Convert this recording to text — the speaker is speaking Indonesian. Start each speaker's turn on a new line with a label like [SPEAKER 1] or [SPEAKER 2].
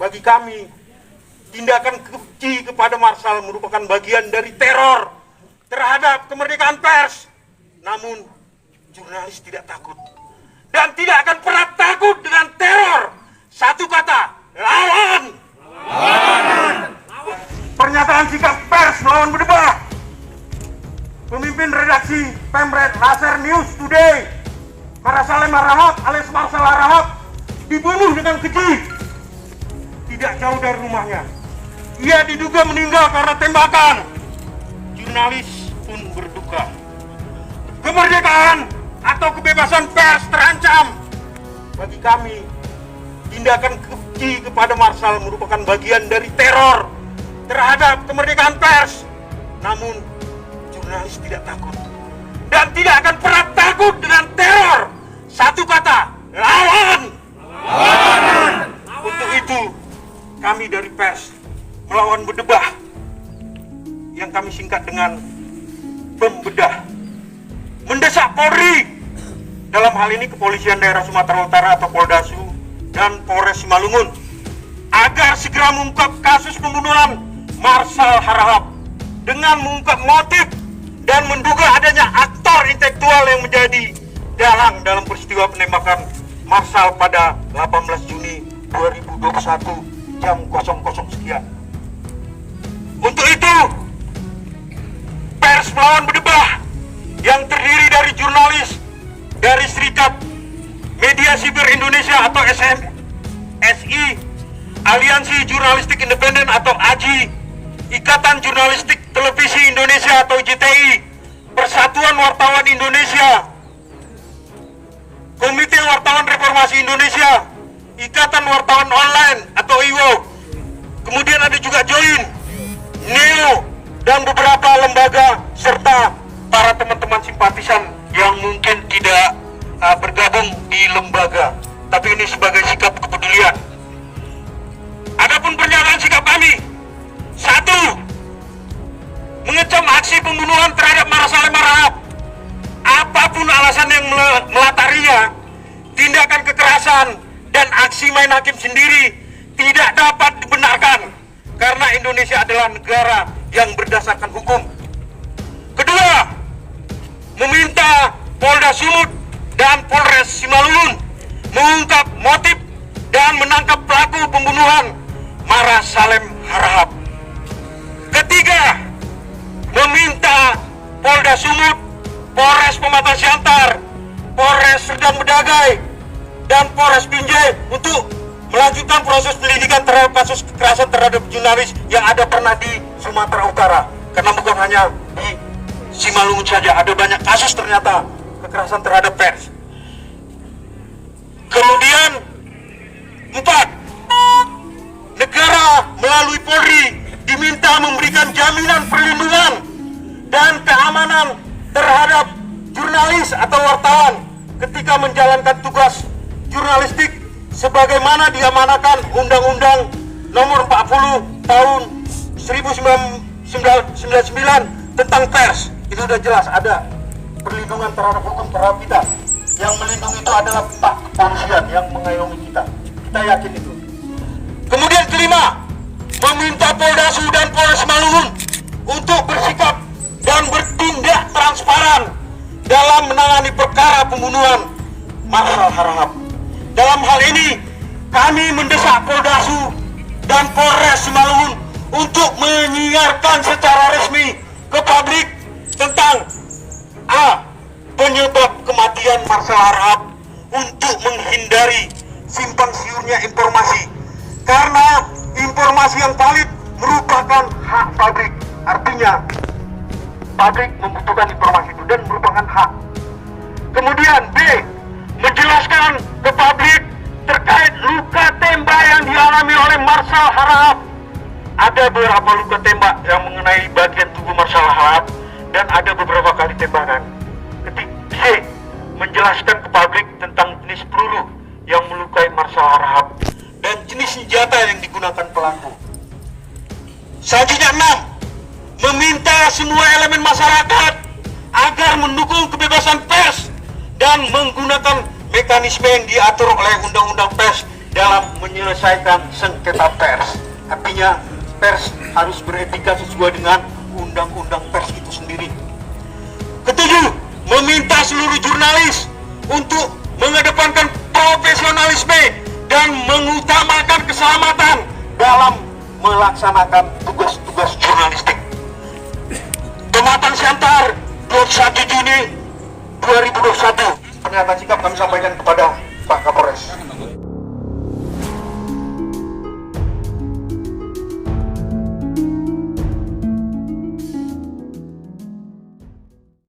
[SPEAKER 1] Bagi kami, tindakan keji kepada Marshal merupakan bagian dari teror terhadap kemerdekaan pers. Namun, jurnalis tidak takut dan tidak akan pernah takut dengan teror. Satu kata, lawan! Lawan! Pernyataan sikap pers melawan berdebah. Pemimpin redaksi Pemret Laser News Today, Marasalem Harahap alias Marshal Harahap, dibunuh dengan keji tidak jauh dari rumahnya. Ia diduga meninggal karena tembakan. Jurnalis pun berduka. Kemerdekaan atau kebebasan pers terancam. Bagi kami, tindakan keji kepada Marshal merupakan bagian dari teror terhadap kemerdekaan pers. Namun, jurnalis tidak takut dan tidak akan pernah takut dengan teror. Satu kata, lawan! Lawan! Untuk itu, kami dari pers melawan berdebah yang kami singkat dengan pembedah, mendesak Polri, dalam hal ini Kepolisian Daerah Sumatera Utara atau Poldasu dan Polres Simalungun, agar segera mengungkap kasus pembunuhan Marshal Harahap dengan mengungkap motif dan menduga adanya aktor intelektual yang menjadi dalang dalam peristiwa penembakan Marshal pada 18 Juni 2021 jam 00 sekian. Untuk itu, pers melawan berdebah yang terdiri dari jurnalis dari Serikat Media Siber Indonesia atau SI, Aliansi Jurnalistik Independen atau AJI, Ikatan Jurnalistik Televisi Indonesia atau IJTI, Persatuan Wartawan Indonesia, Komite Wartawan Reformasi Indonesia, Ikatan Wartawan Online atau IWO, kemudian ada juga Join, Neo, dan beberapa lembaga serta para teman-teman simpatisan yang mungkin tidak bergabung di lembaga, tapi ini sebagai sikap kepedulian. Adapun pernyataan sikap kami, satu, mengecam aksi pembunuhan terhadap Marasalem Harahap. Apapun alasan yang melatarinya, tindakan kekerasan dan aksi main hakim sendiri tidak dapat dibenarkan karena Indonesia adalah negara yang berdasarkan hukum. Kedua, meminta Polda Sumut dan Polres Simalungun mengungkap motif dan menangkap pelaku pembunuhan Marasalem Harahap. Ketiga, meminta Polda Sumut, Polres Pematang Siantar, Polres Serdang Bedagai, dan Polres Binjai untuk melanjutkan proses penyelidikan terhadap kasus kekerasan terhadap jurnalis yang ada pernah di Sumatera Utara. Karena bukan hanya di Simalungun saja, ada banyak kasus ternyata kekerasan terhadap pers. Kemudian, empat, negara melalui Polri diminta memberikan jaminan perlindungan dan keamanan terhadap jurnalis atau wartawan ketika menjalankan tugas jurnalistik sebagaimana diamanahkan Undang-Undang Nomor 40 Tahun 1999 tentang pers. Itu sudah jelas ada perlindungan terhadap hukum terhadap kita. Yang melindungi itu adalah Pak Kepolisian yang mengayomi kita. Kita yakin itu. Kemudian kelima, meminta Poldasu dan Polres Simalungun untuk bersikap dan bertindak transparan dalam menangani perkara pembunuhan Marshal Harahap. Dalam hal ini, kami mendesak Poldasu dan Polres Simalungun untuk menyiarkan secara resmi ke publik tentang A. Penyebab kematian Marshal Harahap untuk menghindari simpang siurnya informasi. Karena informasi yang valid merupakan hak publik. Artinya, publik membutuhkan informasi itu dan merupakan hak. Kemudian B. Menjelaskan ke publik terkait luka tembak yang dialami oleh Marshal Harahap. Ada beberapa luka tembak yang mengenai bagian tubuh Marshal Harahap dan ada beberapa kali tembakan. C. Menjelaskan ke publik tentang jenis peluru yang melukai Marshal Harahap dan jenis senjata yang digunakan pelaku. Selanjutnya 6. Meminta semua elemen masyarakat agar mendukung kebebasan pers dan menggunakan mekanisme yang diatur oleh Undang-Undang Pers dalam menyelesaikan sengketa pers. Artinya pers harus beretika sesuai dengan undang-undang pers itu sendiri. Ketujuh, meminta seluruh jurnalis untuk mengedepankan profesionalisme dan mengutamakan keselamatan dalam melaksanakan tugas-tugas jurnalistik. Pematang Siantar 21 Juni 2021. Pernyataan sikap kami sampaikan kepada Pak Kapolres.